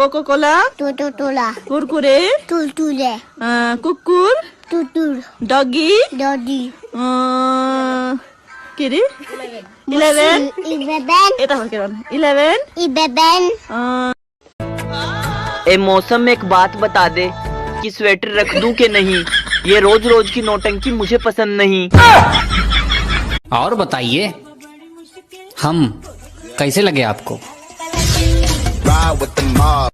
Cocoa Cola, टोटोला, Kurkure, टुलटुले, कुकुर, टुटुर, डगी, डडी, के अरे 11 इबेबेन, यता फर्केर 11 इबेबेन। ए मौसम में एक बात बता दे कि स्वेटर रख दूं कि नहीं। ये रोज रोज की नौटंकी मुझे पसंद नहीं। और बताइए हम कैसे लगे आपको? Ride with the mob.